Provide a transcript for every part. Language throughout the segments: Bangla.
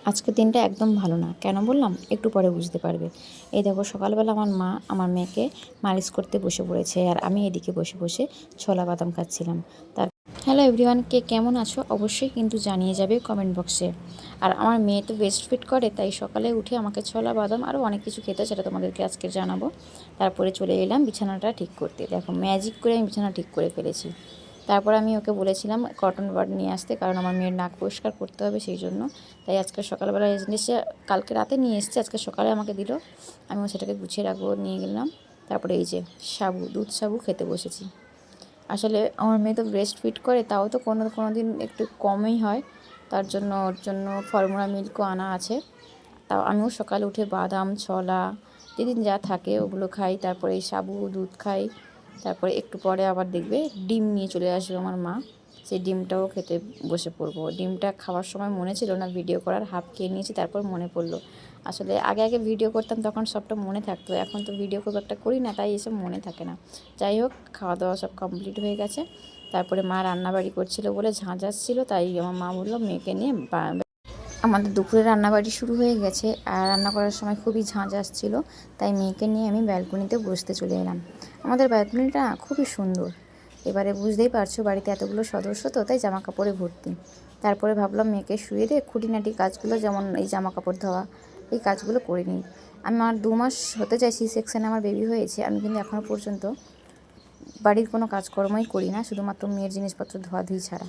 আজকের দিনটা একদম ভালো না। কেন বললাম? একটু পরে বুঝতে পারবে। এই দেখো সকালবেলা আমার মা আমার মেয়েকে মালিশ করতে বসে পড়েছে। আর আমি এদিকে বসে, বসে ছোলা বাদাম খাচ্ছিলাম। হ্যালো এভরিওয়ান, কে কেমন আছো? অবশ্যই কিন্তু জানিয়ে যাবে কমেন্ট বক্সে। আর আমার মেয়ে তো বেস্ট ফিট করে, তাই সকালে উঠে আমাকে ছোলা বাদাম আরও অনেক কিছু খেতে, সেটা তোমাদেরকে আজকে জানাবো। তারপরে চলে এলাম বিছানাটা ঠিক করতে। দেখো ম্যাজিক করে আমি বিছানা ঠিক করে ফেলেছি। তারপর আমি ওকে বলেছিলাম কটন বাড নিয়ে আসতে, কারণ আমার মেয়ের নাক পরিষ্কার করতে হবে সেই জন্য। তাই আজকে সকালবেলা এসে কালকে রাতে নিয়ে এসছে, আজকে সকালে আমাকে দিল। আমিও সেটাকে গুছিয়ে রাখবো, নিয়ে গেলাম। তারপরে এই যে দুধ সাবু খেতে বসেছি। আসলে আমার মেয়ে তো ব্রেস্ট ফিড করে, তাও তো কোনো দিন একটু কমই হয়। তার জন্য ওর জন্য ফর্মুলা মিল্কও আনা আছে। তাও আমিও সকালে উঠে বাদাম, ছোলা, যেদিন যা থাকে ওগুলো খাই। তারপরে এই সাবু দুধ খাই। তারপরে একটু পরে আবার দেখবে ডিম নিয়ে চলে আসবে আমার মা, সেই ডিমটাও খেতে বসে পড়বো। ডিমটা খাওয়ার সময় মনে ছিল না ভিডিও করার, হাফ খেয়ে নিয়েছি, তারপর মনে পড়লো। আসলে আগে আগে ভিডিও করতাম তখন সবটা মনে থাকতো, এখন তো ভিডিও খুব একটা করি না, তাই এসব মনে থাকে না। যাই হোক, খাওয়া দাওয়া সব কমপ্লিট হয়ে গেছে। তারপরে মা রান্নাবাড়ি করছিল বলে ঝাঁঝ আসছিল, তাই আমার মা বললো মেয়েকে নিয়ে আমাদের দুপুরে রান্নাবাড়ি শুরু হয়ে গেছে। আর রান্না করার সময় খুবই ঝাঁঝ আসছিল, তাই মেয়েকে নিয়ে আমি ব্যালকনিতে বসতে চলে এলাম। আমাদের ব্যালকনিটা খুবই সুন্দর। এবারে বুঝতেই পারছো, বাড়িতে এতগুলো সদস্য তো, তাই জামা কাপড়ে ভর্তি। তারপরে ভাবলাম মেয়েকে শুয়ে দিয়ে খুঁটিনাটি কাজগুলো, যেমন এই জামা কাপড় ধোয়া, এই কাজগুলো করে নিই। আমার 2 মাস হতে যায় C-সেকশানে আমার বেবি হয়েছে, আমি কিন্তু এখনও পর্যন্ত বাড়ির কোনো কাজকর্মই করি না, শুধুমাত্র মেয়ের জিনিসপত্র ধোয়াধুয়ি ছাড়া।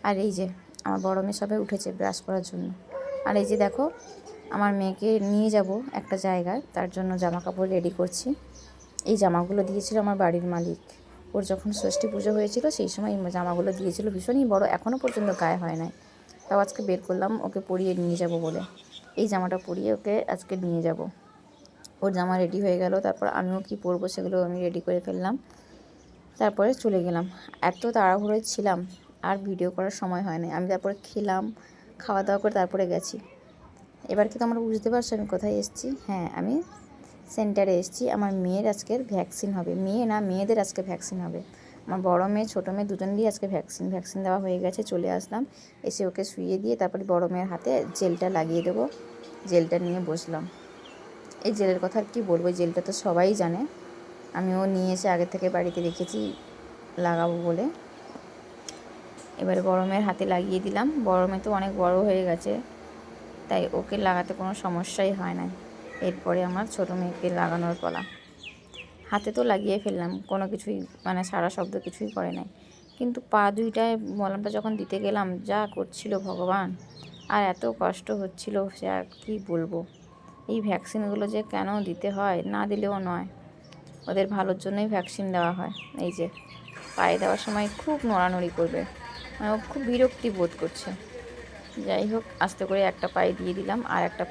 আর এই যে আমার বড় মেয়ে সবে উঠেছে ব্রাশ করার জন্য। আর এই যে দেখো আমার মেয়েকে নিয়ে যাব একটা জায়গায়, তার জন্য জামা কাপড় রেডি করছি। এই জামাগুলো দিয়েছিল আমার বাড়ির মালিক। ওর যখন ষষ্ঠী পুজো হয়েছিল সেই সময় এই জামাগুলো দিয়েছিল, ভীষণই বড়, এখনও পর্যন্ত গায়ে হয় নাই। তাও আজকে বের করলাম ওকে পরিয়ে নিয়ে যাব বলে। এই জামাটা পরিয়ে ওকে আজকে নিয়ে যাব। ওর জামা রেডি হয়ে গেল, তারপর আমিও কি পরবো সেগুলো আমি রেডি করে ফেললাম। তারপরে চলে গেলাম। এত তাড়াহুড়োয় ছিলাম আর ভিডিও করার সময় হয় না। আমি তারপরে খেলাম, খাওয়া দাওয়া করে তারপরে গেছি। এবার কি তোমরা বুঝতে পারছো আমি কোথায় এসেছি? হ্যাঁ, আমি সেন্টারে এসেছি। আমার মেয়ের আজকের ভ্যাকসিন হবে। মেয়ে না, মেয়েদের আজকে ভ্যাকসিন হবে। আমার বড় মেয়ে ছোটো মেয়ে দুজনেরই আজকে ভ্যাকসিন দেওয়া হয়ে গেছে। চলে আসলাম, এসে ওকে শুইয়ে দিয়ে তারপরে বড় মেয়ের হাতে জেলটা লাগিয়ে দেবো। জেলটা নিয়ে বসলাম। এই জেলের কথা আর কী বলবো, এই জেলটা তো সবাই জানে। আমিও নিয়ে এসে আগে থেকে বাড়িতে রেখেছি লাগাবো বলে। এবারে বড় মেয়ের হাতে লাগিয়ে দিলাম। বড় মেয়ে তো অনেক বড় হয়ে গেছে, তাই ওকে লাগাতে কোনো সমস্যাই হয় না। এরপরে আমার ছোটো মেয়েকে লাগানোর পালা। হাতে তো লাগিয়ে ফেললাম, কোনো কিছুই সারা শব্দ কিছুই করে নাই। কিন্তু পা দুইটায় মলমটা যখন দিতে গেলাম, যা করছিল ভগবান! আর এত কষ্ট হচ্ছিল, সে আর কী বলবো। এই ভ্যাকসিনগুলো যে কেন দিতে হয়, না দিলেও নয়, ওদের ভালোর জন্যই ভ্যাকসিন দেওয়া হয়। এই যে পায়ে দেওয়ার সময় খুব নড়ানড়ি করবে, ও খুব বিরক্তি বোধ করছে। যাই হোক, আস্তে করে একটা পায়ে দিয়ে দিলাম, আর একটা